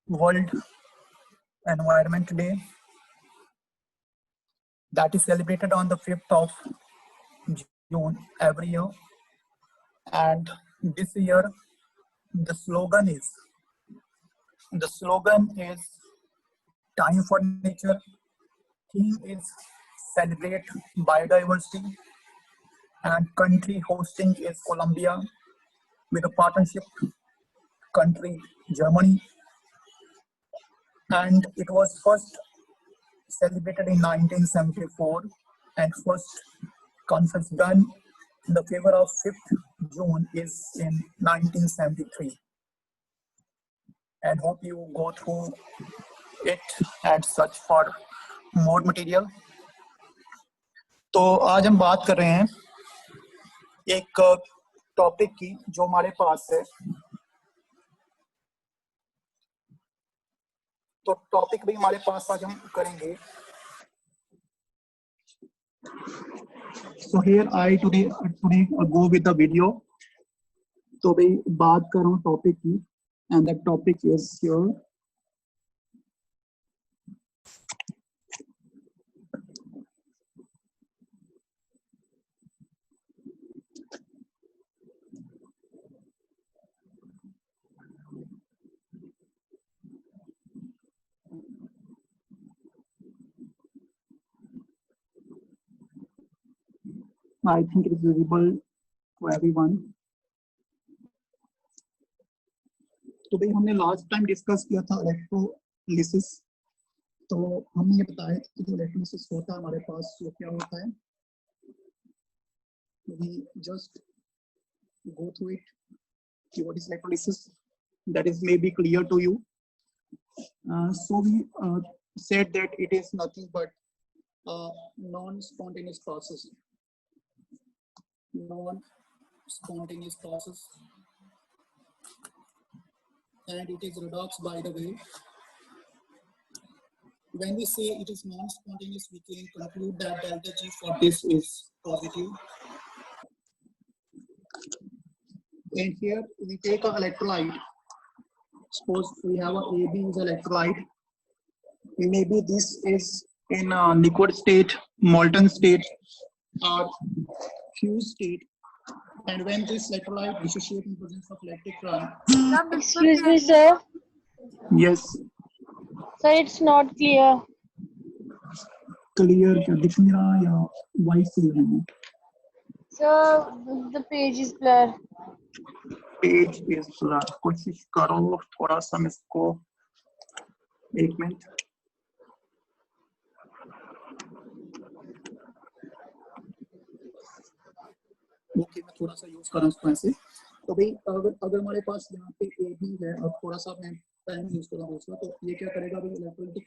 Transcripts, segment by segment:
World Environment Day that is celebrated on the 5th of June every year. And this year, the slogan is Time for Nature. Theme is Celebrate Biodiversity, and country hosting is Colombia with a partnership country Germany, and it was first celebrated in 1974 and first conference done in the favor of 5th June is in 1973. And hope you go through it and search for more material. तो आज हम बात कर रहे हैं एक topic की जो हमारे पास है. तो टॉपिक भी हमारे पास आज हम करेंगे. So here I today go with the video. तो भाई बात कर रहा हूँ टॉपिक की, and the topic is here. I think it is visible to everyone. तो भाई हमने लास्ट टाइम डिस्कस किया था इलेक्ट्रोलिसिस. तो हमने ये बताया कि जो इलेक्ट्रोलिसिस होता है हमारे पास वो क्या होता है. We just go through it. What is electrolysis? That is maybe clear to you. So we said that it is nothing but non-spontaneous process. Non-spontaneous process, and it is redox, by the way. When we say it is non-spontaneous, we can conclude that delta G for this is positive. And here we take an electrolyte. Suppose we have a AB is electrolyte. Maybe this is in a liquid state, molten state, or fused state, and when this electrolyte dissociates in presence of electric current. Excuse me, sir. Yes. Sir, it's not clear. Clear क्या दिख नहीं रहा या vice से है? Sir, the page is blur. Page is blur. कोशिश करो थोड़ा सा इसको. एक मिनट. ओके मैं थोड़ा सा यूज कर रहा हूँ इसको ऐसे. तो भाई अगर हमारे पास यहाँ पे ए बी है और थोड़ा सा मैं पेन यूज कर रहा हूँ उसका, तो ये क्या करेगा भाई इलेक्ट्रोलिटिक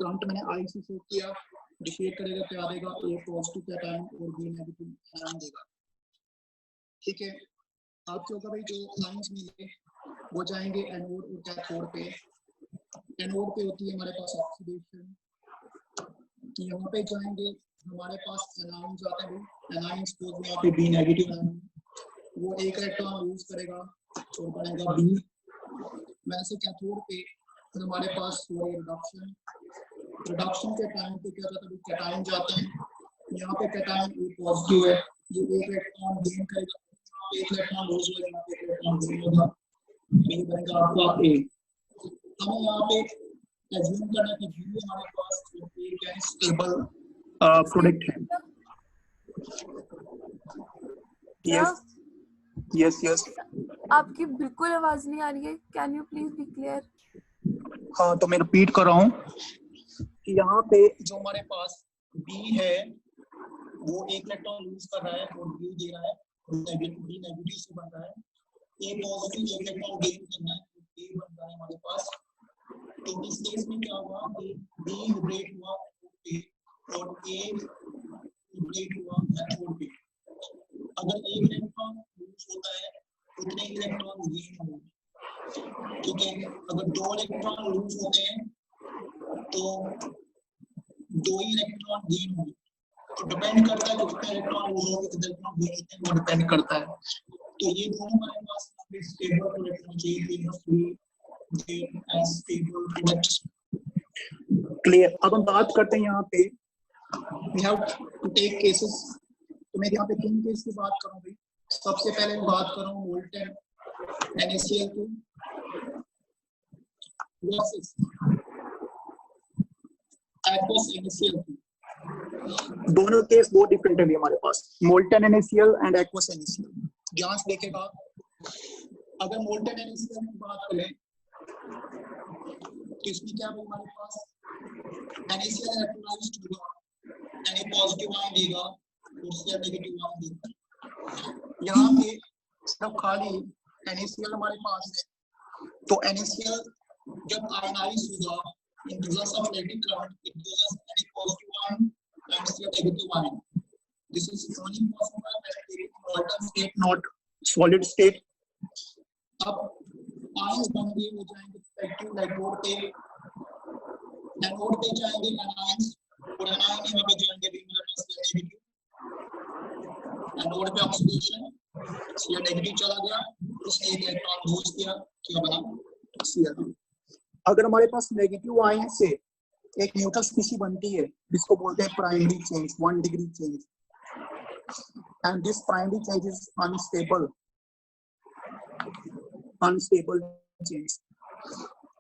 करंट मैंने आई से सेट किया, डिफाइट करेगा क्या देगा, ए पॉजिटिव कैटायन और बी नेगेटिव आयन देगा. ठीक है. अब क्या होगा भाई जो आयंस मिले वो जाएंगे एनोड और कैथोड पे. एनोड पे होती है हमारे पास ऑक्सीडेशन. यहाँ पे जाएंगे हमारे पास एनायन जाते हैं. एनायन सपोज यहाँ पे बी नेगेटिव आयन, वो एक इलेक्ट्रॉन यूज करेगा और बनेगा बी. वैसे कैथोड पे हमारे पास हुआ रिडक्शन के टाइम पे क्या जाता है, कैटायन जाते हैं. यहाँ पे कैटायन ए पॉजिटिव है, ये एक इलेक्ट्रॉन गेन करेगा, एक इलेक्ट्रॉन लूज होगा, यहाँ पे एक इलेक्ट्रॉन गेन होगा, ये बनेगा आपका ए. हमें यहाँ पे एज्यूम करना है कि बी हमारे पास एक स्टेबल प्रोडक्ट है. यस आपकी बिल्कुल आवाज नहीं आ रही है. Can you please be clear? हाँ तो मैं रिपीट कर रहा हूँ कि यहाँ पे जो हमारे पास बी है वो एक इलेक्ट्रॉन लूज कर रहा है और बी दे रहा है, बी नेगेटिव से बन रहा है. ए पॉजिटिव एक इलेक्ट्रॉन गेन करना है, ए बन रहा है हमारे पास. तो इस केस में क्या हुआ कि बी लिबरेट हुआ और ए लिबरेट हुआ कैथोड पे. अगर एक इलेक्ट्रॉन लूज होता है उतने इलेक्ट्रॉन गेन होंगे. ठीक है. अगर दो इलेक्ट्रॉन लूज होते हैं तो दो ही इलेक्ट्रॉन गेन होंगे. तो डिपेंड करता है कितने इलेक्ट्रॉन लूज होंगे, कितने इलेक्ट्रॉन गेन होते हैं, वो डिपेंड करता है. तो ये दोनों हमारे पास स्टेबल इलेक्ट्रॉन चाहिए. as stable products. Clear? अब हम बात करते हैं यहाँ पे we have to take cases. तो मैं यहाँ पे 3 केस की बात करूँ भाई. सबसे पहले मैं बात करूँ molten NaCl2 versus aqueous NaCl2. दोनों केस बहुत डिफरेंट है हमारे पास, molten NaCl and aqueous NaCl. ध्यान से देखेगा, अगर मोल्टन NaCl की बात करें तो इसमें क्या है हमारे पास NaCl इलेक्ट्रोलाइज्ड होगा, Na पॉजिटिव आयन देगा और Cl नेगेटिव आयन देगा. यहाँ पे सिर्फ खाली NaCl हमारे पास है, तो NaCl जब आयनाइज होगा in presence of electric current, it gives us Na positive ion and Cl negative ion. This is only possible when in molten state, not solid state. अब ions बॉन्डिंग हो जाएंगे respective electrode पे, anode पे जाएंगे anions और anion यहाँ पे जाएंगे भी हमारे पास Cl नेगेटिव. एनोड पे ऑक्सीडेशन Cl नेगेटिव चला गया, इसने एक इलेक्ट्रॉन लूज किया, क्या बना Cl. अगर हमारे पास नेगेटिव आयन से एक न्यूट्रल स्पीशीज बनती है जिसको बोलते हैं primary change, 1 degree change, and this primary change is unstable change.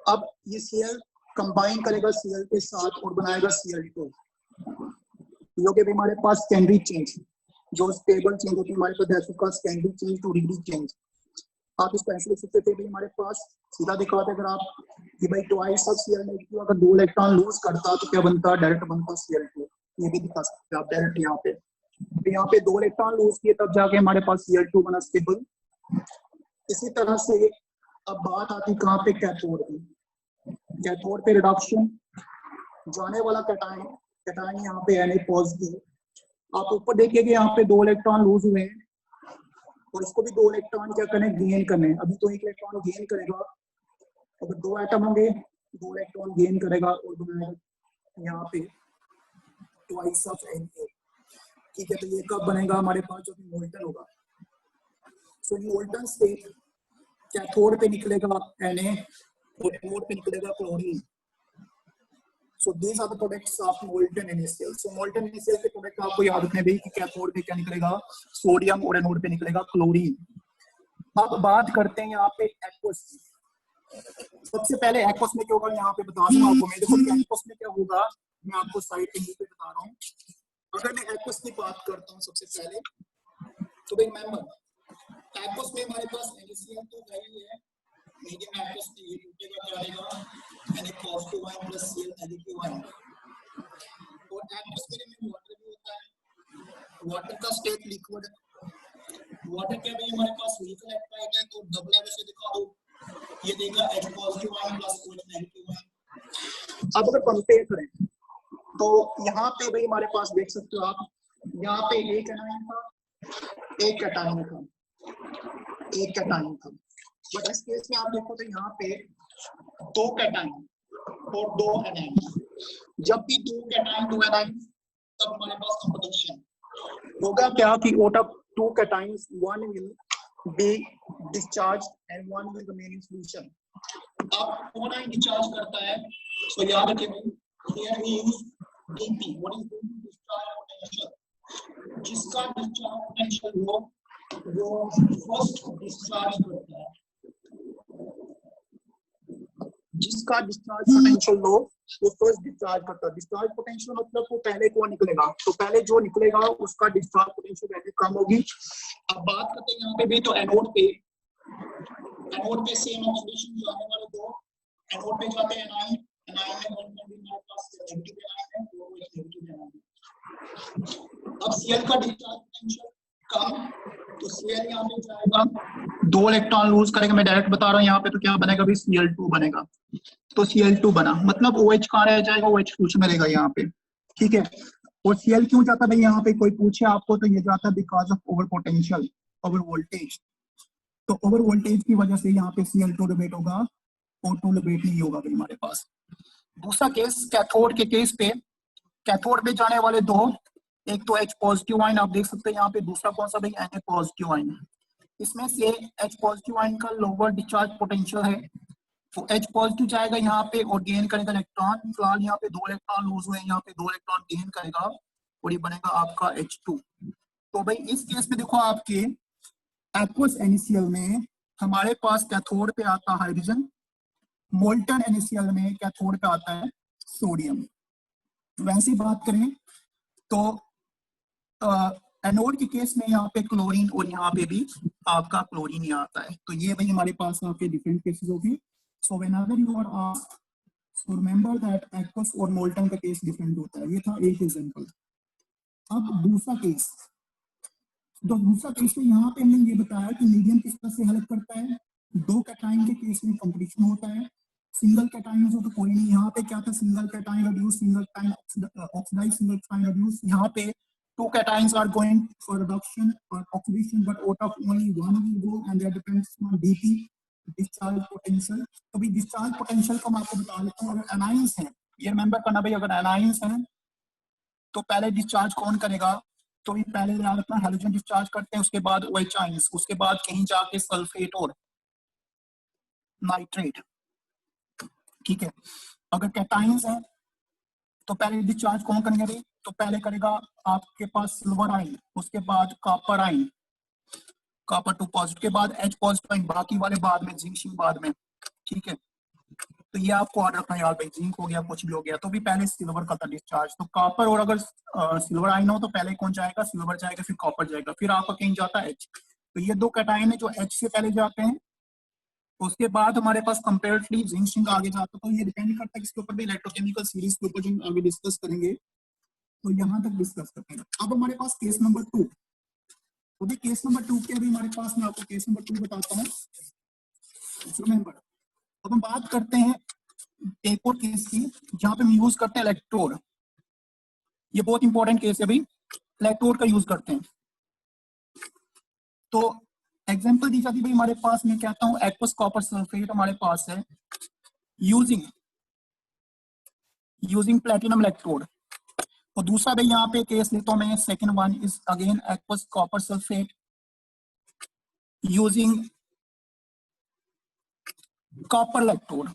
अब ये Cl कंबाइन करेगा Cl के साथ और बनाएगा Cl2, जो कि हमारे पास सेकेंडरी चेंज, जो स्टेबल चेंज होती है हमारे पास that's called secondary change two degree change. आप इसको ऐसे लिख सकते थे भाई हमारे पास सीधा दिखाते अगर आप कि भाई ट्वाइस ऑफ Cl नेगेटिव अगर 2 इलेक्ट्रॉन लूज करता तो क्या बनता, डायरेक्ट बनता Cl2. ये भी दिखा सकते हैं आप डायरेक्ट यहाँ पे. तो यहाँ पे 2 इलेक्ट्रॉन लूज किए तब जाके हमारे पास Cl2 बना स्टेबल. इसी तरह से अब बात आती कहाँ पे, कैथोड की. कैथोड पे रिडक्शन, जाने वाला कैटायन यहाँ पे Na पॉजिटिव. आप ऊपर देखिए कि यहाँ पे 2 इलेक्ट्रॉन लूज हुए हैं और इसको भी 2 इलेक्ट्रॉन क्या करने, गेन करने. अभी तो 1 इलेक्ट्रॉन गेन करेगा, अगर 2 एटम होंगे 2 इलेक्ट्रॉन गेन करेगा और बनाएगा यहाँ पे ट्वाइस ऑफ Na. ठीक है, तो ये कब बनेगा हमारे पास, जो भी मोल्टन होगा. सो मोल्टन स्टेट कैथोड पे निकलेगा Na और एनोड पे निकलेगा chlorine. So these are the products of molten NaCl. So molten NaCl के प्रोडक्ट आपको याद रखने भी कि कैथोड पे क्या निकलेगा, सोडियम, और एनोड पे निकलेगा क्लोरीन. अब बात करते हैं यहाँ पे एक्वस की. सबसे पहले एक्वस में क्या होगा यहाँ पे बता दूं आपको मैं. देखो एक्वस में क्या होगा मैं आपको साइड पे बता रहा हूँ. अगर मैं एक्वस की बात करता हूँ सबसे पहले तो भाई रिमेंबर एक्वस में हमारे पास NaCl तो नहीं है, मीडियम एक्वस में ये टूटेगा क्या रहेगा, Na positive ion plus Cl negative ion. और एक्वस में वाटर भी होता है, वाटर का स्टेट लिक्विड. वाटर क्या भाई हमारे पास व्हीकल इलेक्ट्रोलाइट है, तो डबल लेवल से दिखा दो, ये देगा H positive ion plus OH negative ion. अब अगर कंपेयर करें तो यहाँ पे भाई हमारे पास देख सकते हो आप, यहाँ पे एक एनायन था, एक कैटायन था. बट इस केस में आप देखो तो यहाँ पे 2 कैटायन और 2 एनायन. जब भी 2 कैटायन 2 एनायन तब हमारे पास कंपटीशन होगा क्या कि out of 2 cations 1 will be discharged and 1 will remain in solution. अब कौन आयन डिस्चार्ज करता है, सो याद रखिए here we use dp. what is discharge potential? जिसका डिस्चार्ज पोटेंशियल हो वो फर्स्ट डिस्चार्ज करता है, जिसका डिस्चार्ज पोटेंशियल लो वो फर्स्ट डिस्चार्ज करता है. डिस्चार्ज पोटेंशियल मतलब वो पहले कौन निकलेगा, तो पहले जो निकलेगा उसका डिस्चार्ज पोटेंशियल वैल्यू कम होगी. अब बात करते हैं यहाँ पे भी, तो एनोड पे सेम ऑक्सीडेशन जाने वाले 2 एनोड पे जाते हैं एनायन में कौन-कौन भी हमारे पास नेगेटिव आयन है, वो नेगेटिव आयन है. अब Cl का डिस्चार्ज पोटेंशियल कम, तो Cl यहाँ पे जाएगा 2 इलेक्ट्रॉन लूज करेगा. मैं डायरेक्ट बता रहा हूँ यहाँ पे, तो क्या बनेगा भी Cl2 बनेगा. तो Cl2 बना मतलब OH कहाँ रह जाएगा, OH फ्यूचर में रहेगा यहाँ पे. ठीक है, और Cl क्यों जाता भाई यहाँ पे कोई पूछे आपको, तो ये जाता because of over potential, over voltage. तो ओवर वोल्टेज की वजह से यहाँ पे Cl2 लिबरेट होगा, O2 लिबरेट नहीं होगा भाई हमारे पास. दूसरा केस कैथोड के केस पे, कैथोड पे जाने वाले 2, एक तो H पॉजिटिव आयन आप देख सकते हैं यहाँ पे, दूसरा कौन सा भाई Na पॉजिटिव आयन. इसमें से H पॉजिटिव आयन का लोअर डिस्चार्ज पोटेंशियल है, तो H पॉजिटिव जाएगा यहाँ पे और गेन करेगा इलेक्ट्रॉन। फिलहाल यहाँ पे 2 इलेक्ट्रॉन लूज हुए, यहाँ पे 2 इलेक्ट्रॉन गेन करेगा और ये बनेगा आपका H2। तो भाई इस केस में देखो आपके एक्वस NaCl में हमारे पास कैथोड पे आता है हाइड्रोजन, मोल्टन NaCl में कैथोड पे आता है सोडियम। वैसे बात करें तो एनोड के केस में यहाँ पे क्लोरीन और यहाँ पे भी आपका क्लोरीन ही आता है। तो ये भाई हमारे पास आपके डिफरेंट केसेस होंगे। So whenever you are asked, so remember that aqueous और मोल्टन का केस डिफरेंट होता है। ये था एक एग्जांपल। अब दूसरा केस, तो दूसरा केस में यहाँ पे हमने ये बताया कि मीडियम किस तरह से हेल्प करता है। 2 कैटायन के केस में कंपटीशन होता है, सिंगल कैटायन हो तो कोई नहीं। यहाँ पे क्या था, single cation reduce, single cation oxidise, single cation reduce. यहाँ पे 2 cations are going for reduction or oxidation, but out of only one will go, and that depends on dP, discharge potential। तो भी discharge potential को मैं आपको बता देता हूँ। अगर एनाइंस है, ये रिमेंबर करना भाई, अगर एनाइंस है तो पहले डिस्चार्ज कौन करेगा, तो भी पहले याद रखना हेलोजन डिस्चार्ज करते हैं, उसके बाद OH आयंस, उसके बाद कहीं जाके सल्फेट और नाइट्रेट। ठीक है, अगर कैटायंस है तो पहले डिस्चार्ज कौन करेंगे भाई, तो पहले करेगा आपके पास सिल्वर आयन, उसके बाद कॉपर आयन, कॉपर 2 पॉजिटिव के बाद H पॉजिटिव आयन, बाकी वाले बाद में, जिंक बाद में। ठीक है, तो ये आपको याद रखना यार भाई, जिंक हो गया कुछ भी हो गया तो भी पहले सिल्वर का था डिस्चार्ज। तो कॉपर और अगर सिल्वर आयन हो तो पहले कौन जाएगा, सिल्वर जाएगा, फिर कॉपर जाएगा, फिर आपका कहीं जाता है H। तो ये 2 कैटायन है जो H से पहले जाते हैं, उसके बाद हमारे पास कंपेरेटिवली जिंक आगे जाता है। तो ये डिपेंड करता है किसके ऊपर भी, इलेक्ट्रोकेमिकल सीरीज के ऊपर जो आगे डिस्कस करेंगे, तो यहां तक डिस्कस करते हैं। अब हमारे पास केस नंबर 2, तो भी केस नंबर 2 के अभी हमारे पास, मैं आपको केस नंबर 2 बताता हूँ। रिमेंबर, अब हम बात करते हैं एक और केस की जहां पे हम यूज करते हैं इलेक्ट्रोड। ये बहुत इंपॉर्टेंट केस है भाई, इलेक्ट्रोड का यूज करते हैं। तो एग्जांपल दी जाती है भाई हमारे पास, मैं कहता हूँ एक्वस कॉपर सल्फेट हमारे पास है यूजिंग प्लेटिनम इलेक्ट्रोड। और दूसरा भाई यहाँ पे केस लेता हूं मैं, second one is again aqueous copper sulphate using copper electrode.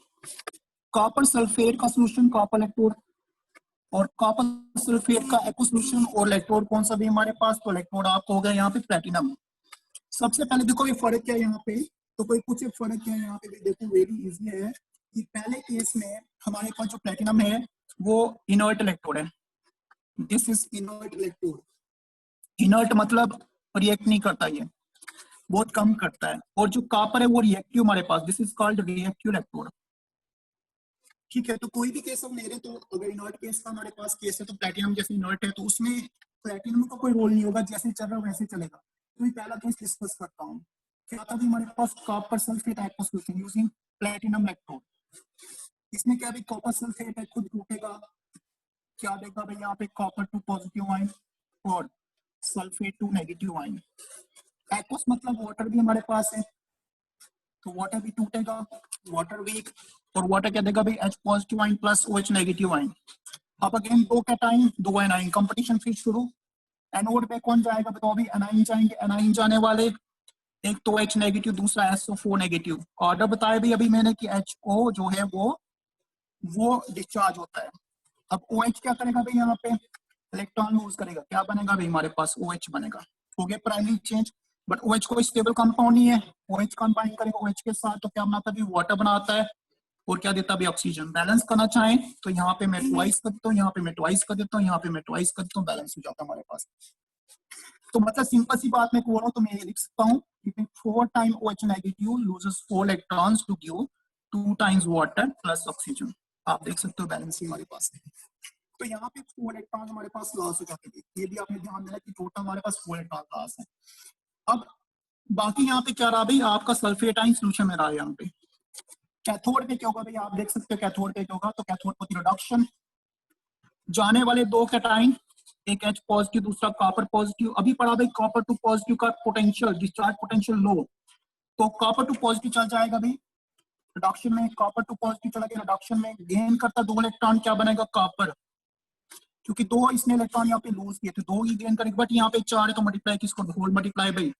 Copper sulphate का सोल्यूशन कॉपर इलेक्ट्रोड, और कॉपर सल्फेट का एक्व सोल्यूशन और इलेक्ट्रोड कौन सा भी हमारे पास, तो इलेक्ट्रोड आपको हो गया यहाँ पे प्लेटिनम। सबसे पहले देखो ये फर्क क्या है यहाँ पे, तो कोई कुछ फर्क क्या है यहाँ पे भी देखो, वेरी इजी है कि पहले केस में हमारे पास जो प्लेटिनम है वो इनर्ट इलेक्ट्रोड है। This is inert electrode. Inert मतलब रिएक्ट नहीं करता, ये बहुत कम करता है। और जो कॉपर है वो रिएक्टिव हमारे पास, this is called reactive electrode. ठीक है, तो कोई भी केस हम ले रहे हैं, तो अगर इनर्ट केस का हमारे पास केस है तो प्लेटिनम जैसे इनर्ट है तो उसमें प्लेटिनम का कोई रोल नहीं होगा, जैसे चल रहा है वैसे चलेगा। तो ये पहला केस डिस्कस करता हूँ। क्या था हमारे पास, copper sulphate aq solution using platinum electrode. इसमें क्या भी कॉपर सल्फेट है खुद टूटेगा, क्या देगा भाई यहाँ पे कॉपर 2 पॉजिटिव आयन और सल्फेट 2 नेगेटिव आयन। एक्वस मतलब वाटर भी हमारे पास है, तो वाटर भी टूटेगा, वाटर वीक, और वाटर क्या देगा भाई H positive ion plus OH negative ion. अब अगेन 2 कैटायन 2 एनाइन, कंपटीशन फिर शुरू। एनोड पे कौन जाएगा बताओ, अभी एनाइन जाएंगे, एनाइन जाने वाले, एक तो H नेगेटिव, दूसरा SO4 नेगेटिव। ऑर्डर बताया भी अभी मैंने कि HO जो है वो डिस्चार्ज होता है। अब OH क्या करेगा भाई, यहाँ पे इलेक्ट्रॉन लूज करेगा, क्या बनेगा भाई हमारे पास OH बनेगा। हो गया प्राइमरी चेंज, बट OH कोई स्टेबल कंपाउंड नहीं है। OH कंबाइन करेगा OH के साथ तो क्या बनाता है, वाटर बनाता है, और क्या देता है ऑक्सीजन। बैलेंस करना चाहें तो यहाँ पे मैं ट्वाइस कर देता हूँ, यहाँ पे मैं ट्वाइस कर देता हूँ, यहाँ पे मैं ट्वाइस कर देता हूँ, बैलेंस हो जाता है हमारे पास। तो मतलब सिंपल सी बात मैं बोल रहा हूँ, तो मैं ये लिख सकता हूँ कि 4 time OH negative loses 4 electrons to give 2 times water plus oxygen. आप देख सकते हो बैलेंस ही हमारे पास है। तो यहाँ पे 4 इलेक्ट्रॉन हमारे पास लॉस हो जाते हैं, ये भी आपने ध्यान देना कि टोटल हमारे पास 4 इलेक्ट्रॉन लॉस है। अब बाकी यहाँ पे क्या रहा भाई, आपका सल्फेट आयन सोल्यूशन में रहा है। यहाँ पे कैथोड पे क्या होगा भाई, आप देख सकते हो कैथोड पे क्या होगा, तो कैथोड पर रिडक्शन, जाने वाले 2 कैटायन, एक H पॉजिटिव दूसरा कॉपर पॉजिटिव। अभी पढ़ा भाई कॉपर 2 पॉजिटिव का पोटेंशियल, डिस्चार्ज पोटेंशियल लो, तो कॉपर 2 पॉजिटिव चल जाएगा भाई रिडक्शन में, कॉपर 2 पॉजिटिव चला गया रिडक्शन में, गेन करता 2 इलेक्ट्रॉन, क्या बनेगा कॉपर, क्योंकि 2 इसने इलेक्ट्रॉन यहाँ पे लूज किए थे, 2 ही गेन करेंगे, बट यहाँ पे 4 है तो मल्टीप्लाई किसको, होल मल्टीप्लाई बाई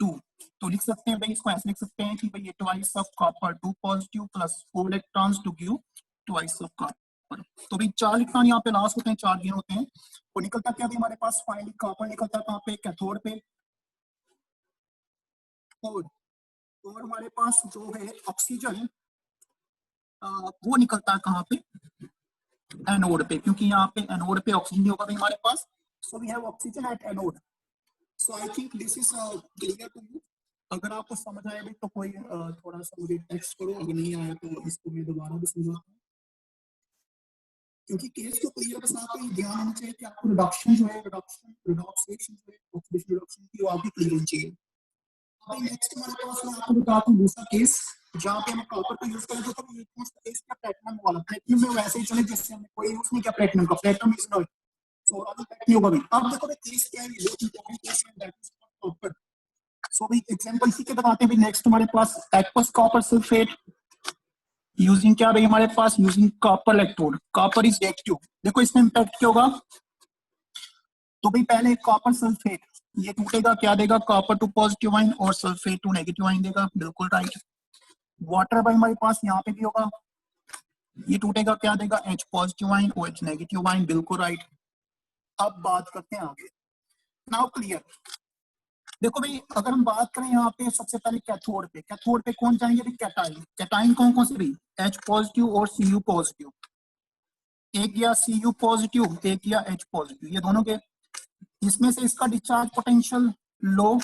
2। तो लिख सकते हैं भाई, इसको ऐसे लिख सकते हैं कि भाई ये twice of copper 2 positive plus 4 electrons to give twice of copper. तो भाई 4 इलेक्ट्रॉन यहाँ पे लॉस होते हैं, 4 गेन होते हैं। तो निकलता क्या भाई हमारे पास फाइनली कॉपर निकलता कहाँ पे, कैथोड पे। और हमारे पास जो है ऑक्सीजन वो निकलता है कहाँ पे, एनोड पे, क्योंकि यहाँ पे एनोड पे ऑक्सीजन होगा भाई हमारे पास। So we have oxygen at anode. So I think this is clear to you. अगर आपको समझ आया भी तो कोई थोड़ा सा मुझे टेक्स्ट करो, अगर नहीं आया तो इसको मैं दोबारा भी समझाता हूँ, क्योंकि केस को क्लियर बस आपको ये ध्यान होना चाहिए कि आपको रिडक्शन जो है, रिडक्शन रिडॉक्सिएशन जो है, ऑक्सीडेशन रिडक्शन की वो आपकी क्लियर होनी चाहिए। अभी नेक्स्ट हमारे पास मैं आपको बताता हूँ दूसरा केस जहाँ पे हम कॉपर का यूज करेंगे। तो ये केस क्या प्लैटिनम वाला, प्लैटिनम में वैसे ही चले जिससे हमने कोई यूज नहीं किया प्लैटिनम का, प्लैटिनम इज नॉट, सो अभी तक नहीं होगा भाई। अब देखो भाई केस क्या है, ये इंपॉर्टेंट केस है, दैट इज कॉपर। सो भाई एग्जांपल इसी के बताते हैं भाई। नेक्स्ट हमारे पास एक्वस कॉपर सल्फेट यूजिंग क्या भाई हमारे पास, using copper electrode, copper is reactive. देखो इसमें इंपैक्ट क्या होगा, तो भाई पहले कॉपर सल्फेट ये टूटेगा, क्या देगा, कॉपर टू पॉजिटिव आइन और सल्फेट टू नेगेटिव आइन देगा, बिल्कुल राइट। वाटर भाई हमारे पास यहाँ पे भी होगा, ये टूटेगा, क्या देगा, H positive ion OH negative ion, बिल्कुल राइट। अब बात करते हैं आगे, नाउ क्लियर। देखो भाई अगर हम बात करें यहाँ पे सबसे पहले कैथोड पे, कैथोड पे कौन जाएंगे भाई, कैटाइन। कैटाइन कौन कौन से भाई, H पॉजिटिव और Cu पॉजिटिव। एक या Cu पॉजिटिव, एक या H पॉजिटिव, ये दोनों के। इसमें से इसका डिस्चार्ज पोटेंशियल लो,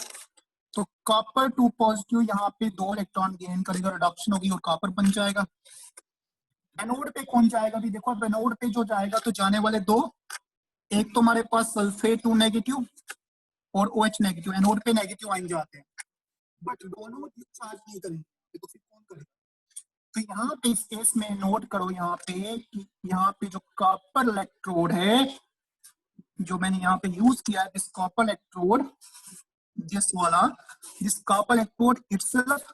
तो कॉपर 2 पॉजिटिव यहाँ पे 2 इलेक्ट्रॉन गेन करेगा, रिडक्शन होगी और कॉपर बन जाएगा। एनोड पे कौन जाएगा भी, देखो एनोड पे जो जाएगा तो जाने वाले दो, एक तो हमारे पास सल्फेट 2 नेगेटिव और OH नेगेटिव, एनोड पे नेगेटिव आइन जाते हैं, बट दोनों डिस्चार्ज नहीं करेंगे, तो फिर कौन करेगा। तो यहाँ पे इस केस में नोट करो यहाँ पे कि यहाँ पे जो कॉपर इलेक्ट्रोड है जो मैंने यहाँ पे यूज किया है, दिस कॉपर इलेक्ट्रोड, दिस वाला, this copper electrode itself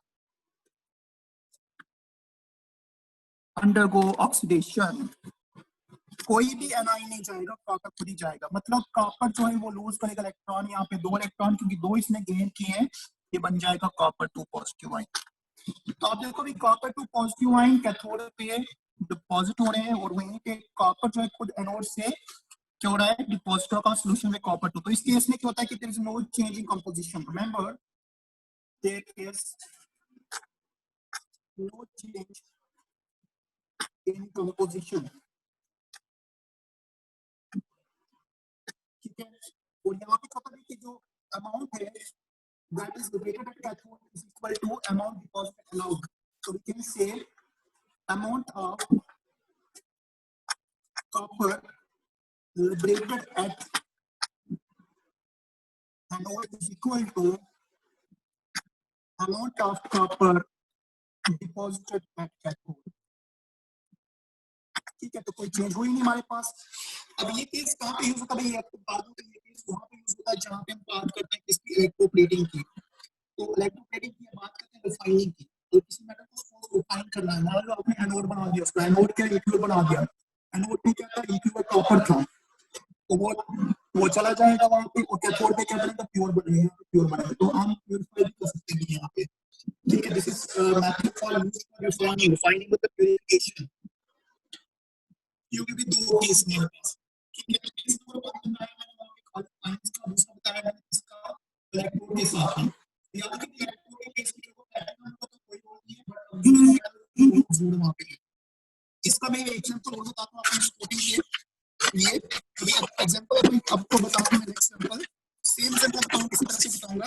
undergo oxidation. कोई भी एनाइन नहीं जाएगा, कॉपर खुद ही जाएगा। मतलब कॉपर जो है वो लूज करेगा इलेक्ट्रॉन, यहाँ पे 2 इलेक्ट्रॉन, क्योंकि 2 इसने गेन किए हैं, ये बन जाएगा कॉपर 2 पॉजिटिव आइन। तो आप देखो भी कॉपर 2 पॉजिटिव आइन कैथोड पे डिपॉजिट हो रहे हैं और वहीं पे कॉपर जो है खुद एनोड से क्या हो रहा है, डिपॉजिट का सोल्यूशन में कॉपर 2। तो इस केस में क्या होता है कि there is no change in composition, remember there is no change in composition, ठीक है। और यहाँ पे पता है कि जो अमाउंट है that is liberated at cathode is equal to amount deposited allowed. So we can say amount of copper liberated at anode is equal to amount of copper deposited at cathode. ठीक है, तो कोई change हुई नहीं हमारे पास। अब ये case कहाँ पे यूज होता है, ये केस वहां पे यूज होता है जहाँ पे हम बात करते हैं किसकी, इलेक्ट्रोप्लेटिंग की। तो इलेक्ट्रोप्लेटिंग की बात करते हैं रिफाइनिंग की। तो किसी मेटल को रिफाइन करना है, मान लो आपने एनोड बना दिया, उसका एनोड क्या इक्विवेलेंट बना दिया, एनोड में क्या था, इक्विवेलेंट कॉपर था, तो वो चला जाएगा वहां पे, और कैथोड पे क्या बनेगा, प्योर बनेगा, प्योर बनेगा। तो हम प्यूरिफाई भी कर सकते हैं यहाँ पे, ठीक है। This is method for use for refining, refining मतलब प्यूरिफिकेशन, क्योंकि भी दो केस में पास, ठीक है। केस नंबर 1 में मैंने खाली आयंस का दूसरा बताया मैंने इसका इलेक्ट्रोड के साथ में, याद है कि इलेक्ट्रोड के केस में देखो पैटर्न तो कोई और नहीं है, बट जोड़ वहां पे। इसका मैं एग्जांपल और बताता हूं आपको स्पोर्टिंग के लिए। अभी एग्जांपल अपन आपको बताता हूं, नेक्स्ट एग्जांपल सेम एग्जांपल बताऊंगा, किसी तरह से बताऊंगा।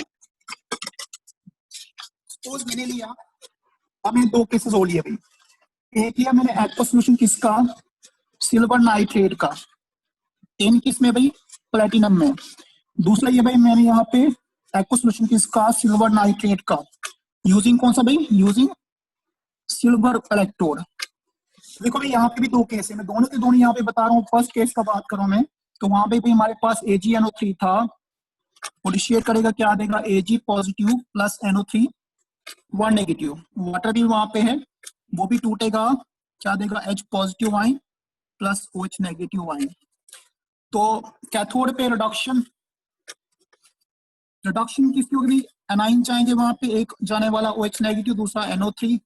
सपोज मैंने लिया, अब मैंने 2 केसेस हो लिए भाई। एक लिया मैंने एक्वस सॉल्यूशन किसका, सिल्वर नाइट्रेट का, इन किस में भाई, प्लेटिनम में। दूसरा ये भाई मैंने यहाँ पे एक्वस सॉल्यूशन किसका, सिल्वर नाइट्रेट का, यूजिंग कौन सा भाई, यूजिंग सिल्वर इलेक्ट्रोड। देखो भाई यहाँ पे भी 2 केस है, मैं दोनों के दोनों यहाँ पे बता रहा हूँ। फर्स्ट केस का बात करूं मैं, तो वहां पे भी हमारे पास AgNO3 था, पोलिशिएट करेगा, क्या देगा, Ag positive plus NO3 1 negative. Water भी वहां पे है, वो भी टूटेगा, क्या देगा, H positive ion plus OH negative ion. तो कैथोड पे रिडक्शन किसकी होगी, एनाइन चाहेंगे वहां पे एक जाने वाला OH नेगेटिव, दूसरा NO3।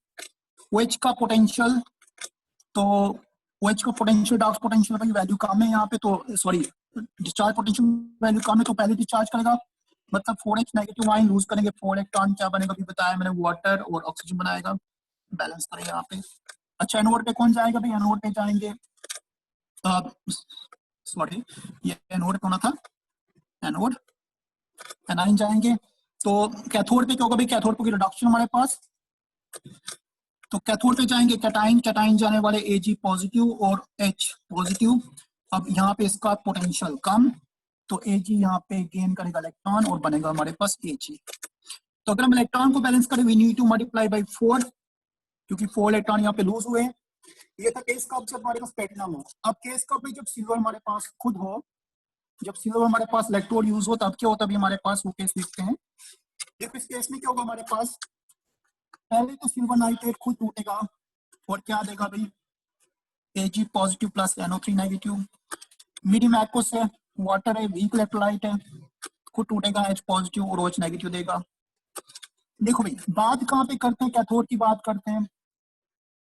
OH का पोटेंशियल, तो OH का पोटेंशियल डार्क पोटेंशियल की वैल्यू कम है यहाँ पे, तो सॉरी डिस्चार्ज पोटेंशियल वैल्यू कम है, तो पहले डिस्चार्ज करेगा, मतलब 4H नेगेटिव आयन लूज करेंगे, 4 इलेक्ट्रॉन क्या बनेगा अभी बताया मैंने, वाटर और ऑक्सीजन बनाएगा, बैलेंस करेंगे यहाँ पे। अच्छा एनोड पे कौन जाएगा भाई, एनोड पे जाएंगे सॉरी ये एनोड कौन था, एनोड एनाइन जाएंगे। तो कैथोड पे क्या होगा भाई, कैथोड पे रिडक्शन हमारे पास, तो कैथोड पे जाएंगे कैटाइन, कैटाइन जाने वाले Ag पॉजिटिव और H पॉजिटिव। अब यहाँ पे इसका पोटेंशियल कम, तो Ag यहाँ पे गेन करेगा इलेक्ट्रॉन और बनेगा हमारे पास Ag। तो अगर हम इलेक्ट्रॉन को बैलेंस करें we need to multiply by 4, क्योंकि 4 इलेक्ट्रॉन यहाँ पे लूज हुए। ये था केस कप जब हमारे पास प्लेटिनम हो। अब केस कप में जब सिल्वर हमारे पास खुद हो, जब सिल्वर हमारे पास इलेक्ट्रोड यूज हो, तब क्या होता है हमारे पास, वो केस लिखते हैं। देखो इस केस में क्या होगा हमारे पास, पहले तो सिल्वर नाइट्रेट खुद टूटेगा और क्या देगा भाई, Ag positive plus NO3 negative. Medium aqueous है, वाटर है, वीक इलेक्ट्रोलाइट है, खुद टूटेगा, H पॉजिटिव और OH नेगेटिव देगा। देखो भाई बात कहाँ पे करते हैं, कैथोड की बात करते हैं।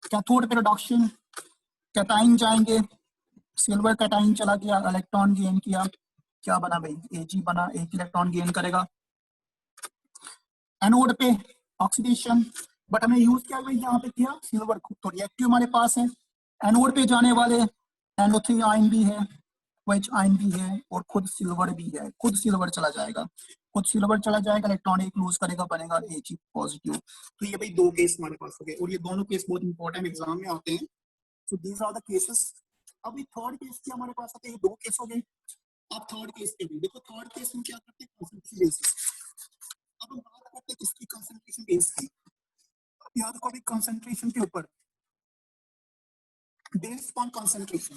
कैथोड पे रिडक्शन, कैटाइन जाएंगे, सिल्वर कैटाइन चला गया, इलेक्ट्रॉन गेन किया, क्या बना भाई, Ag बना, एक इलेक्ट्रॉन गेन करेगा। एनोड पे ऑक्सीडेशन, बट हमें यूज क्या भाई यहाँ पे किया, सिल्वर, तो रिएक्टिव हमारे पास है। एनोड पे जाने वाले NO3 आयन भी है, OH आयन भी है और खुद सिल्वर भी है, खुद सिल्वर चला जाएगा, खुद सिल्वर चला जाएगा, इलेक्ट्रॉन एक लूज करेगा, बनेगा Ag पॉजिटिव। तो ये भाई दो केस हमारे पास हो गए और ये दोनों केस बहुत इंपॉर्टेंट एग्जाम में आते हैं। So these are the cases. अभी थर्ड केस की हमारे पास आते हैं, दो केस हो गए। अब थर्ड केस के भी देखो, थर्ड केस में क्या करते हैं, कंसंट्रेशन बेसिस। अब हम बात करते हैं किसकी, कंसंट्रेशन बेस की। याद रखो अभी कंसंट्रेशन के ऊपर, बेस्ड ऑन कंसंट्रेशन।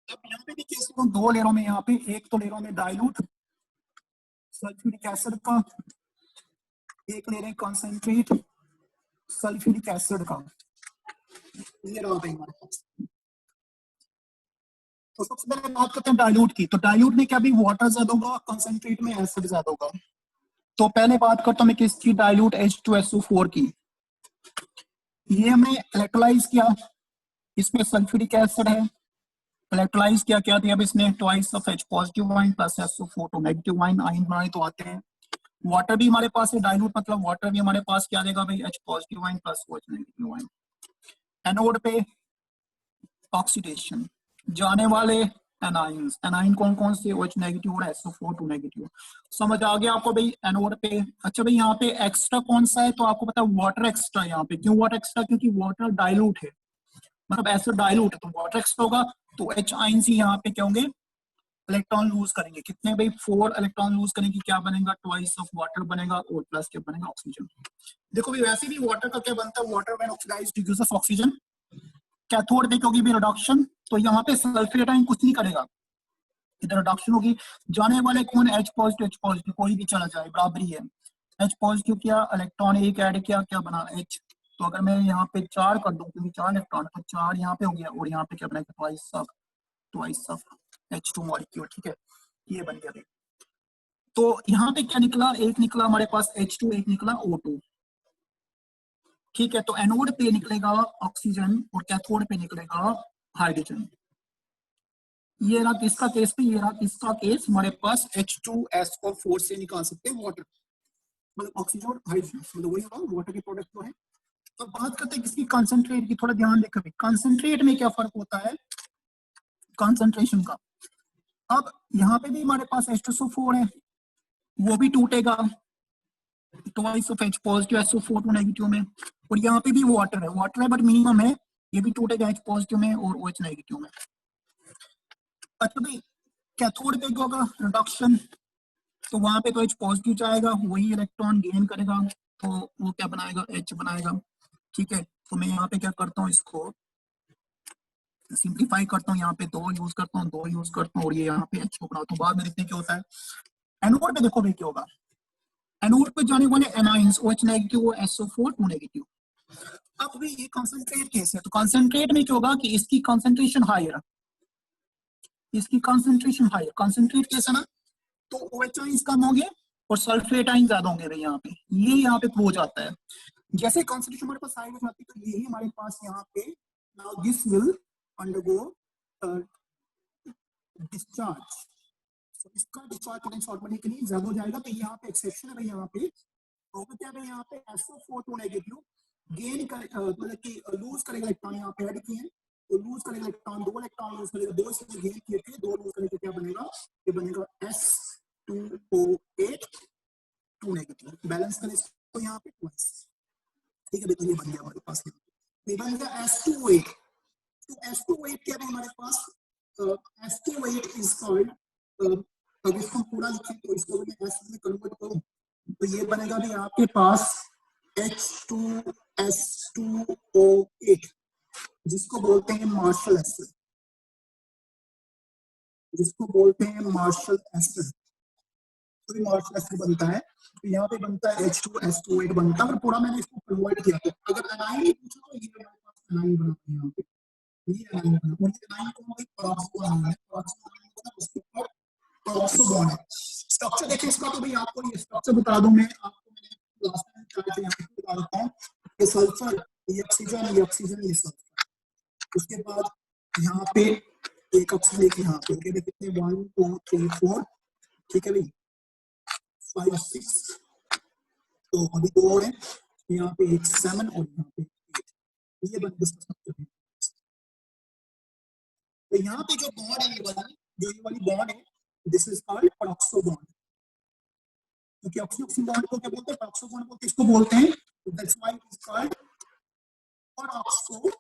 अब यहाँ पे भी केस को दो लेयरों में, यहाँ पे एक तो ले रहा हूं मैं डाइल्यूट सल्फ्यूरिक एसिड का, एक ले रहे हैं कंसंट्रेट सल्फ्यूरिक एसिड का, ये रहा भाई हमारे पास। तो सबसे पहले बात करते हैं डाइल्यूट की। तो डाइल्यूट में क्या भी वाटर ज्यादा होगा, कंसंट्रेट में एसिड ज्यादा होगा। तो पहले बात करता हूं मैं किसकी, डाइल्यूट H2SO4 की। ये हमने इलेक्ट्रोलाइज किया, इसमें सल्फ्यूरिक एसिड है, इलेक्ट्रोलाइज किया, क्या दिया इसने, twice of H positive ion plus SO4 तो नेगेटिव आयन, आयन बनाने तो आते हैं। वाटर भी हमारे पास है, डाइल्यूट मतलब वाटर भी हमारे पास क्या देगा भाई, H positive ion plus OH negative ion. Anode पे ऑक्सीडेशन, जाने वाले एनाइंस, एनाइन कौन कौन से, OH नेगेटिव और SO4 2 नेगेटिव। समझ आ गया आपको भाई एनोड पे। अच्छा भाई यहाँ पे एक्स्ट्रा कौन सा है, तो आपको पता है वाटर एक्स्ट्रा। यहाँ पे क्यों वाटर एक्स्ट्रा, क्योंकि वाटर डाइल्यूट है, मतलब एसिड डाइल्यूट है, तो वाटर एक्स्ट्रा होगा। तो H आयन सी यहाँ पे क्या होंगे, इलेक्ट्रॉन लूज करेंगे, कितने भाई 4 इलेक्ट्रॉन लूज करेंगे, क्या बनेगा, ट्वाइस ऑफ वाटर बनेगा और प्लस क्या बनेगा, ऑक्सीजन। देखो भाई वैसे भी वाटर का क्या बनता है, water when oxidised diffuse of oxygen. Cathode पे होगी भी रिडक्शन, तो यहाँ पे सल्फेट आयन कुछ नहीं करेगा, इधर रिडक्शन होगी। जाने वाले कौन, H पॉजिटिव, कोई भी चला जाए बराबरी है। H पॉजिटिव किया, इलेक्ट्रॉन एक ऐड किया, क्या बना H। तो अगर मैं यहाँ पे 4 कर दूं, क्योंकि 4 इलेक्ट्रॉन, तो 4 यहाँ पे हो गया और यहाँ पे क्या बनेगा, ट्वाइस ऑफ H2 मॉलिक्यूल, ठीक है, ये बन गया। तो यहाँ पे क्या निकला, एक निकला हमारे पास H2, एक निकला O2, ठीक है। तो एनोड पे निकलेगा ऑक्सीजन और कैथोड पे निकलेगा हाइड्रोजन। ये रहा किसका केस पे, ये रहा किसका केस, हमारे पास H2SO4 से निकाल सकते हैं वाटर, मतलब ऑक्सीजन और हाइड्रोजन, मतलब वही होगा वाटर के प्रोडक्ट जो है। तो बात करते हैं किसकी, कंसंट्रेट की। थोड़ा ध्यान देखो भाई, कंसंट्रेट में क्या फर्क होता है कंसंट्रेशन का। अब यहाँ पे भी हमारे पास H2SO4 है, वो भी टूटेगा, twice of H positive SO4 2 negative में, और यहाँ पे भी वाटर है बट मिनिमम है, ये भी टूटेगा H पॉजिटिव में और OH नेगेटिव में। अच्छा भाई कैथोड पे क्या होगा, रिडक्शन, तो वहां पे तो H पॉजिटिव जाएगा, वही इलेक्ट्रॉन गेन करेगा, तो वो क्या बनाएगा, H बनाएगा, ठीक है। तो मैं यहाँ पे क्या करता हूँ, इसको सिंप्लीफाई करता हूँ, यहाँ पे 2 यूज करता हूँ और ये यहाँ पे H को बनाता हूँ, बाद में देखते हैं क्या होता है। एनोड पे देखो भाई क्या होगा, एनोड पे जाने वाले एनाइंस OH नेगेटिव और SO4 2 नेगेटिव। अब भी ये कंसंट्रेट केस है, तो कंसंट्रेट में क्या होगा कि इसकी कंसंट्रेशन हायर, कंसंट्रेट केस है ना, तो OH आयंस कम हो गए और सल्फेट आयन ज्यादा होंगे भाई यहाँ पे, ये यहाँ पे हो जाता है। जैसे कॉन्सेंट्रेशन हमारे पास हाई हो जाती है तो यही हमारे पास यहाँ पे now this will undergo discharge. तो इसका डिस्चार्ज पोटेंशियल ऑटोमेटिकली ज्यादा हो जाएगा। तो यहाँ पे एक्सेप्शन है भाई, यहाँ पे तो क्या है यहाँ पे SO4 नेगेटिव गेन कर मतलब कि लूज करेगा इलेक्ट्रॉन, यहाँ पे ऐड किए हैं तो लूज करेगा इलेक्ट्रॉन, 2 इलेक्ट्रॉन लूज करेगा, 2 इसमें गेन किए थे, 2 लूज करेगा, क्या बनेगा, ये बनेगा S2O8 2 नेगेटिव। बैलेंस करें इसको यहाँ पे ट्वाइस, ठीक है बेटा, ये बन गया हमारे पास, ये बन गया S2O8। तो S2O8 क्या है हमारे पास, S2O8 इज कॉल्ड, अगर इसको पूरा लिखें तो इसको मैं S में कन्वर्ट करूं तो ये बनेगा भी आपके पास H2S2O8, जिसको बोलते हैं मार्शल एसिड, जिसको बोलते हैं मार्शल एसिड। तो ये मार्शल एसिड बनता है, तो यहाँ पे बनता है H2S2O8 बनता है। और पूरा मैंने इसको कन्वर्ट किया तो अगर एनाइन पूछा तो ये हमारे पास एनाइन बनता है, यहाँ पे ये एनाइन बना, और ये एनाइन को हम पेरोक्सो एनाइन है, पेरोक्सो एनाइन मतलब उसके ऊपर पेरोक्सो बॉन्ड है। स्ट्रक्चर देखिए इसका, तो भाई आपको ये स्ट्रक्चर बता दूं मैं आपको, मैंने लास्ट टाइम बताया था, यहाँ पे बता देता हूँ। ये सल्फर, ये ऑक्सीजन, ये ऑक्सीजन, ये सल्फर, उसके बाद यहाँ पे एक ऑक्सीजन, एक यहाँ पे, ओके कितने 1 2 3 4, ठीक है भाई 5 6, तो अभी 2 और है, यहाँ पे एक 7 और यहाँ पे 8, ये बन इसका स्ट्रक्चर है। तो यहाँ पे जो बॉन्ड है, ये वाली बॉन्ड है, this is called peroxo bond. क्योंकि ऑक्सीजन बॉन्ड को क्या बोलते हैं, पेरोक्सो बॉन्ड बोलते हैं, इसको बोलते हैं, that's why it is called peroxo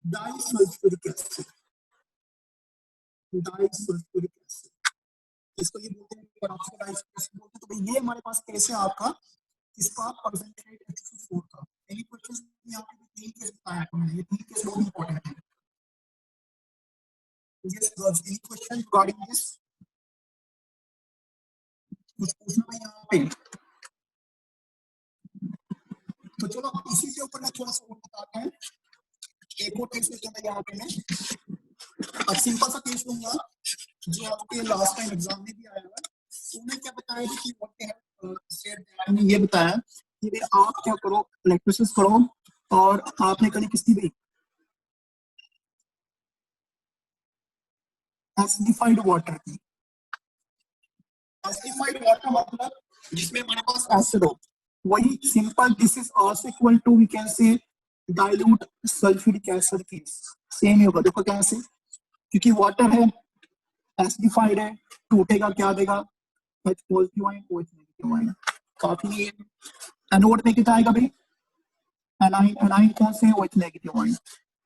disulphuric acid, disulphuric acid, इसको ये बोलते हैं पेरोक्सो डाइसल्फ्यूरिक एसिड बोलते हैं। तो भाई ये हमारे पास केस है आपका इसका परसेंटेज H2O4 का। एनी क्वेश्चंस, यहाँ पे 3 केस बताया हमने, ये 3 केस बहुत इंपॉर्टेंट है। Yes girls, any question regarding this, कुछ पूछना है यहाँ पे? तो चलो इसी के ऊपर मैं थोड़ा सा और बताता हूँ। एक और केस लेते हैं यहाँ पे मैं, अब सिंपल सा केस लूंगा जो आपके लास्ट टाइम एग्जाम में भी आया है। उन्होंने क्या बताया था कि मैंने ये बताया कि भाई आप क्या करो, इलेक्ट्रिसिस करो, और आपने कभी किसकी भी एसिडिफाइड वाटर की, एसिडिफाइड वाटर मतलब जिसमें हमारे पास एसिड हो, वही simple, this is also equal to we can say dilute sulphuric acid case, same ही होगा। देखो कैसे, क्योंकि वाटर है, एसिडिफाइड है, टूटेगा क्या देगा, H positive ion, OH negative ion, काफी है। एनोड पे कितना आएगा भाई, एनाइन, एनाइन कौन से है, OH नेगेटिव आयन।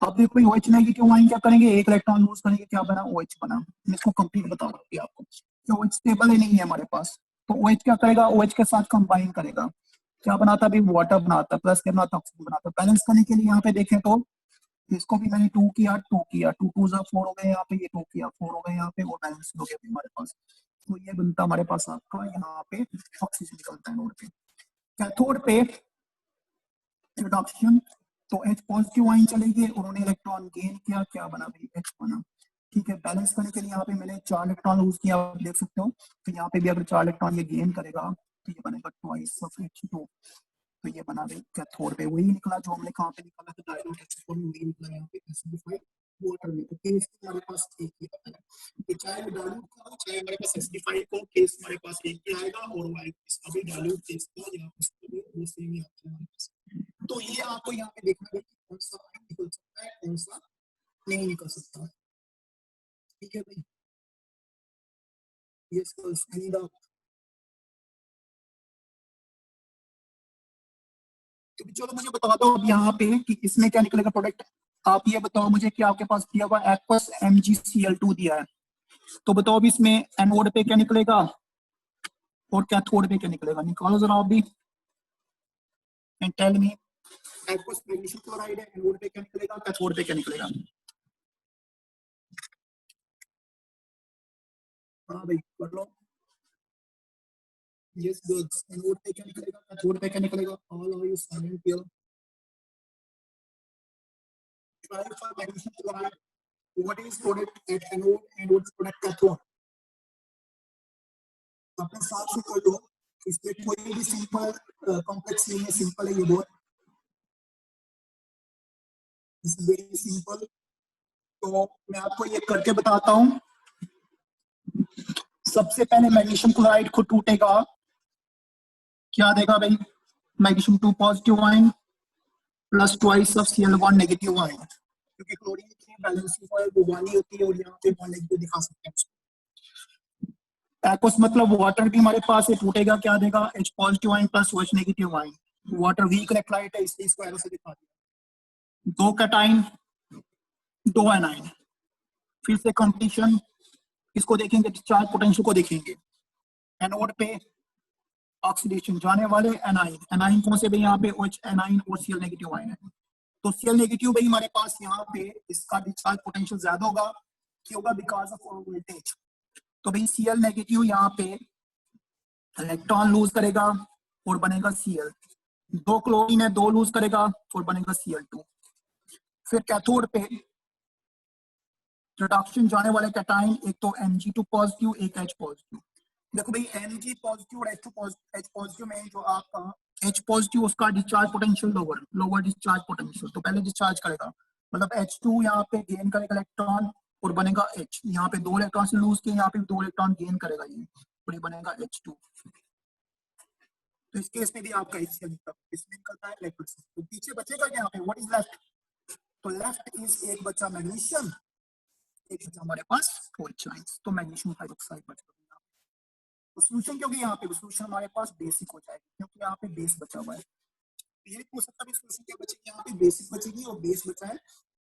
अब देखो भाई OH नेगेटिव आयन क्या करेंगे, एक इलेक्ट्रॉन लूज करेंगे, क्या बना, OH बना। मैं इसको कंप्लीट बता रहा हूँ आपको, तो OH स्टेबल ही नहीं है हमारे पास, तो OH क्या करेगा, OH के साथ कंबाइन करेगा, क्या बनाता है, वाटर बनाता है, प्लस क्या बनाता है, ऑक्सीजन बनाता है। बैलेंस करने के लिए यहाँ पे देखें तो इसको भी मैंने 2 किया, 2 किया, 2 2 जा 4 हो गए यहाँ पे, ये 2 किया 4 हो गए यहाँ पे, वो बैलेंस हो गया हमारे पास। तो ये बनता हमारे पास आपका यहाँ पे ऑक्सीजन निकलता है नोड पे। कैथोड पे रिडक्शन, तो H पॉजिटिव आयन चले गए, उन्होंने इलेक्ट्रॉन गेन किया, क्या बना भाई, H बना, ठीक है। बैलेंस करने के लिए यहाँ पे मैंने 4 इलेक्ट्रॉन यूज किया, आप देख सकते हो। तो यहाँ पे भी अगर 4 इलेक्ट्रॉन ये गेन करेगा तो ये बनेगा ट्वाइस ऑफ H2, तो ये बना दे कैथोड पे, वही निकला जो हमने कहाँ पे निकाला था, डायल्यूट H4 में, वही निकला यहाँ पे एसिडिफाइड वाटर में। तो केस हमारे पास एक ही आता है, कि चाहे डायल्यूट का हो, चाहे हमारे पास एसिडिफाइड को, केस हमारे पास एक ही आएगा, और वो इसका भी डायल्यूट केस का यहाँ पे वो सेम ही आता है हमारे पास। तो ये आपको यहाँ पे देखना है कि कौन सा आयन निकल सकता है, कौन सा नहीं निकल सकता, ठीक है भाई। ये एनी डाउट? चलो मुझे बता दो अब यहाँ पे कि इसमें क्या निकलेगा प्रोडक्ट। आप ये बताओ मुझे कि आपके पास दिया हुआ एक्वस MgCl2 दिया है, तो बताओ अभी इसमें एनोड पे क्या निकलेगा और कैथोड पे क्या निकलेगा, निकालो जरा आप भी, and tell me. Aqueous magnesium chloride है, एनोड पे क्या निकलेगा, कैथोड पे क्या निकलेगा। हाँ भाई कर लो। यस गर्ल्स, एनोड पे क्या निकलेगा, कैथोड पे क्या निकलेगा, all are you silent here. Try for magnesium chloride. What is product at anode and what is product cathode? अपने हिसाब से कर लो, इसमें कोई भी सिंपल कॉम्प्लेक्स नहीं है, सिंपल है ये बहुत, वेरी सिंपल। तो मैं आपको ये करके बताता हूँ। सबसे पहले मैग्नीशियम क्लोराइड को टूटेगा, क्या देगा भाई, magnesium 2 positive ion plus twice of Cl1 negative ion, क्योंकि क्लोरीन की बैलेंस वो वाली होती है और यहाँ पे वन नेगेटिव दिखा सकते हैं। एक्वस मतलब वाटर भी हमारे पास है, टूटेगा क्या देगा, H positive ion plus OH negative ion. Water weak electrolyte है इसलिए इसको एरो से दिखा दिया। 2 कैटाइन 2 एनाइन। फिर से कंडीशन, इसको देखेंगे डिस्चार्ज पोटेंशियल को देखेंगे। एनोड पे ऑक्सीडेशन जाने वाले एनाइन, एनाइन कौन से भाई यहाँ पे OH एनाइन और Cl नेगेटिव आयन है। तो Cl नेगेटिव भाई हमारे पास यहाँ पे इसका डिस्चार्ज पोटेंशियल ज्यादा होगा, क्यों होगा, बिकॉज ऑफ वोल्टेज। तो भाई Cl नेगेटिव यहाँ पे इलेक्ट्रॉन लूज करेगा और बनेगा Cl, 2 क्लोरीन है 2 लूज करेगा और बनेगा Cl2। फिर कैथोड पे रिडक्शन जाने वाले कैटाइन, एक तो Mg2 पॉजिटिव एक H पॉजिटिव। देखो भाई Mg पॉजिटिव और H पॉजिटिव में जो आपका H पॉजिटिव उसका discharge potential lower discharge potential, तो पहले डिस्चार्ज करेगा, मतलब H2 यहाँ पे गेन करेगा इलेक्ट्रॉन और बनेगा H, यहाँ पे 2 इलेक्ट्रॉन से लूज किए, यहाँ पे 2 इलेक्ट्रॉन गेन करेगा ये और ये बनेगा H2। तो इस केस में भी आपका HCl इसमें निकलता है इलेक्ट्रोसिटी। तो पीछे बचेगा यहाँ पे व्हाट इज लेफ्ट, तो लेफ्ट इज एक बचा मैग्नीशियम, एक बचा हमारे पास OH आयंस, तो मैग्नीशियम हाइड्रोक्साइड बच गया। तो सॉल्यूशन क्योंकि यहाँ पे सॉल्यूशन हमारे पास बेसिक हो जाएगा, क्योंकि यहाँ पे बेस बचा हुआ है। ये पूछ सकता है सॉल्यूशन क्या बचेगी, यहाँ पे बेसिक बचेगी और बेस बचा है।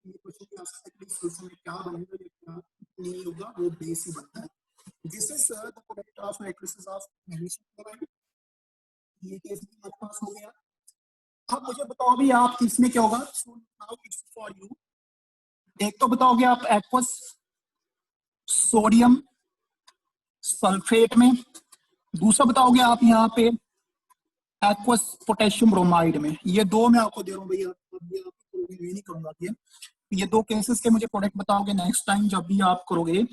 ये क्वेश्चन आ सकता है सॉल्यूशन में क्या बनेगा या क्या नहीं होगा, वो बेस ही बनता है। This is the product of electrolysis of magnesium chloride. ये केस भी हमारे पास हो गया। अब मुझे बताओ भी आप इसमें क्या होगा, so now it's for you. एक तो बताओगे आप एक्वस सोडियम सल्फेट में, दूसरा बताओगे आप यहाँ पे एक्वस पोटेशियम ब्रोमाइड में। ये दो मैं आपको दे रहा हूँ भैया, ये नहीं करूंगा ये 2 केसेस के मुझे प्रोडक्ट बताओगे नेक्स्ट टाइम जब भी आप करोगे।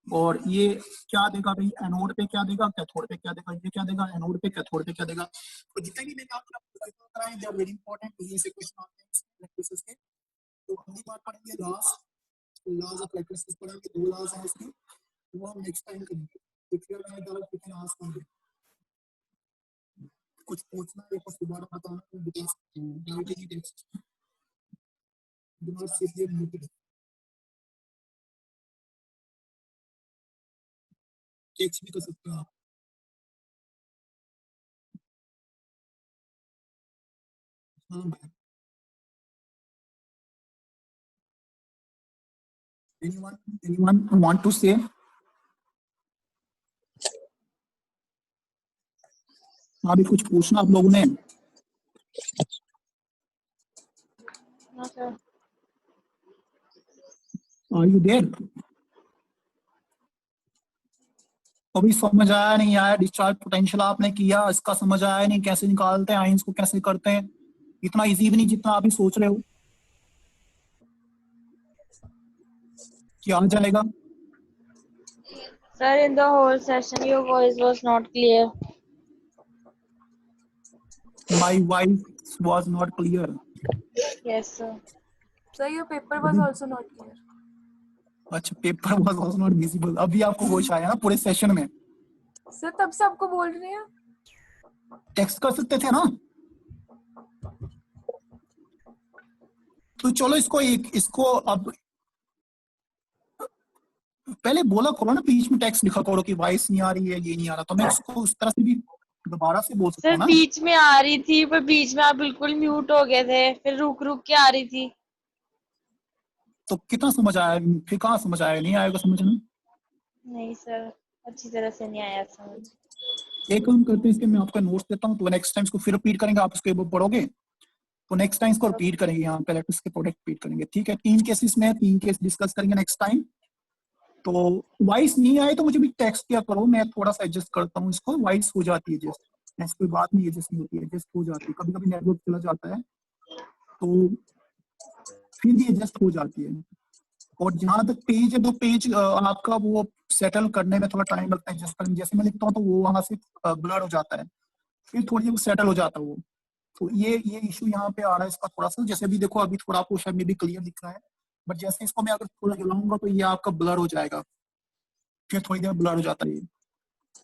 और ये क्या देगा भाई, एनोड पे क्या देगा, कैथोड पे क्या देगा, ये क्या देगा, एनोड पे कैथोड पे क्या देगा। तो जितने भी मैंने आपको कराए दे आर वेरी इंपॉर्टेंट, ये से क्वेश्चन आते हैं इलेक्ट्रिसिटी के। तो अगली बार पढ़ेंगे लॉज ऑफ इलेक्ट्रिसिटी पढ़ेंगे, 2 लॉज हैं इसके, वो हम नेक्स्ट टाइम करेंगे। If you are any doubt you can ask me, कुछ पूछना है कुछ दोबारा बताना तो बता सकते हैं, डाउट ही टेक्स्ट दिमाग से ये मुझे टेक्स्ट भी कर सकते हो आप। हाँ भाई, anyone want to say? अभी कुछ पूछना आप लोगों ने? No, sir. Are you there? अभी समझ आया नहीं आया, डिस्चार्ज पोटेंशियल आपने किया, इसका समझ आया नहीं कैसे निकालते हैं, आयंस को कैसे करते हैं, इतना इजी भी नहीं जितना आप ही सोच रहे हो। क्या जाएगा? Sir, in the whole session, your voice was not clear. My voice was not clear. Yes, sir. Sir, your paper was also not clear. अच्छा, paper was also not visible। अभी आपको होश आया ना पूरे सेशन में? सर तब से आपको बोल रहे हैं। टेक्स्ट कर सकते थे ना? तो चलो इसको अब पहले बोला करो ना, बीच में टेक्स्ट लिखा करो कि वॉइस नहीं आ रही है, ये नहीं आ रहा, तो मैं इसको उस तरह से भी दोबारा से बोल सकता सर हूँ ना। बीच में आ रही थी, पर बीच में आप बिल्कुल म्यूट हो गए थे, फिर रुक रुक के आ रही थी। तो कितना समझ आया, फिर कहाँ समझ आया, नहीं आएगा समझ में? नहीं सर, अच्छी तरह से नहीं आया समझ। एक काम करते हैं, इसके मैं आपका नोट्स देता हूँ, तो नेक्स्ट टाइम इसको फिर रिपीट करेंगे, आप इसको पढ़ोगे तो नेक्स्ट टाइम इसको रिपीट करेंगे, यहाँ पे लेटेस्ट के प्रोडक्ट रिपीट करेंगे, ठीक है। 3 केसेस में 3 केस डिस्कस करेंगे नेक्स्ट टाइम। तो वॉइस नहीं आए तो मुझे भी टेक्स्ट किया करो, मैं थोड़ा सा एडजस्ट करता हूँ इसको, वॉइस हो जाती है एडजस्ट, ऐसी कोई बात नहीं एडजस्ट नहीं होती है, एडजस्ट हो जाती है, कभी कभी नेटवर्क चला जाता है तो फिर भी एडजस्ट हो जाती है। और जहाँ तक पेज है तो पेज आपका वो सेटल करने में थोड़ा टाइम लगता है, जैसे मैं लिखता हूँ तो वो वहां से ब्लर हो जाता है, फिर थोड़ी वो सेटल हो जाता है वो। तो ये इशू यहाँ पे आ रहा है इसका थोड़ा सा। जैसे अभी देखो, अभी थोड़ा आपको शायद में भी क्लियर दिख रहा है, बट जैसे इसको मैं अगर थोड़ा हिलाऊंगा तो ये आपका ब्लर हो जाएगा, फिर थोड़ी देर ब्लर हो जाता है ये।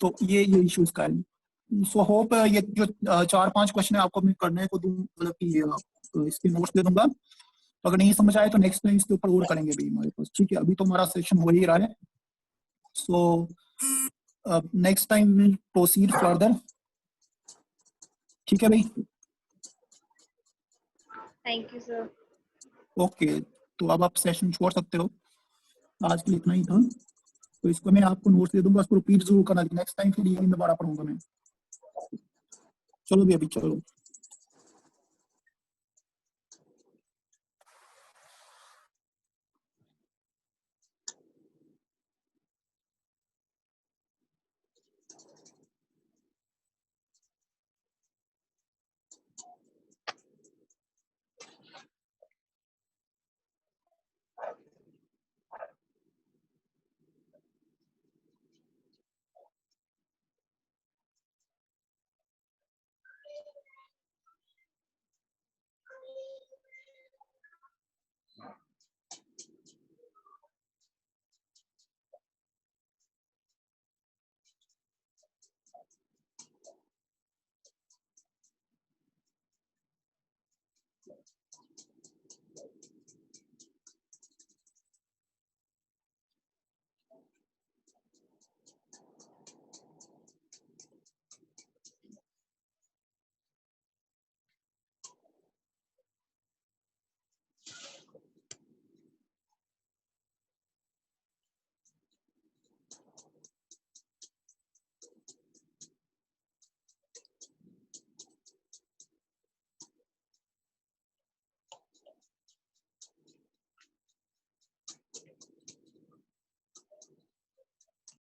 तो ये इशू इसका है। सो होप ये जो 4-5 क्वेश्चन है आपको मैं करने को दूं, मतलब कि तो इसके नोट्स दे दूंगा। तो अगर नहीं समझ आए तो नेक्स्ट टाइम इसके ऊपर और करेंगे भाई हमारे पास, ठीक है। अभी तो हमारा सेशन हो ही रहा है, so next time will proceed further, ठीक है भाई। Thank you sir. ओके, तो अब आप सेशन छोड़ सकते हो, आज के लिए इतना ही था। तो इसको मैं आपको नोट्स दे दूंगा, उसको रिपीट जरूर करना, नेक्स्ट टाइम फिर ये दोबारा पढ़ूंगा मैं। चलो भी अभी चलो।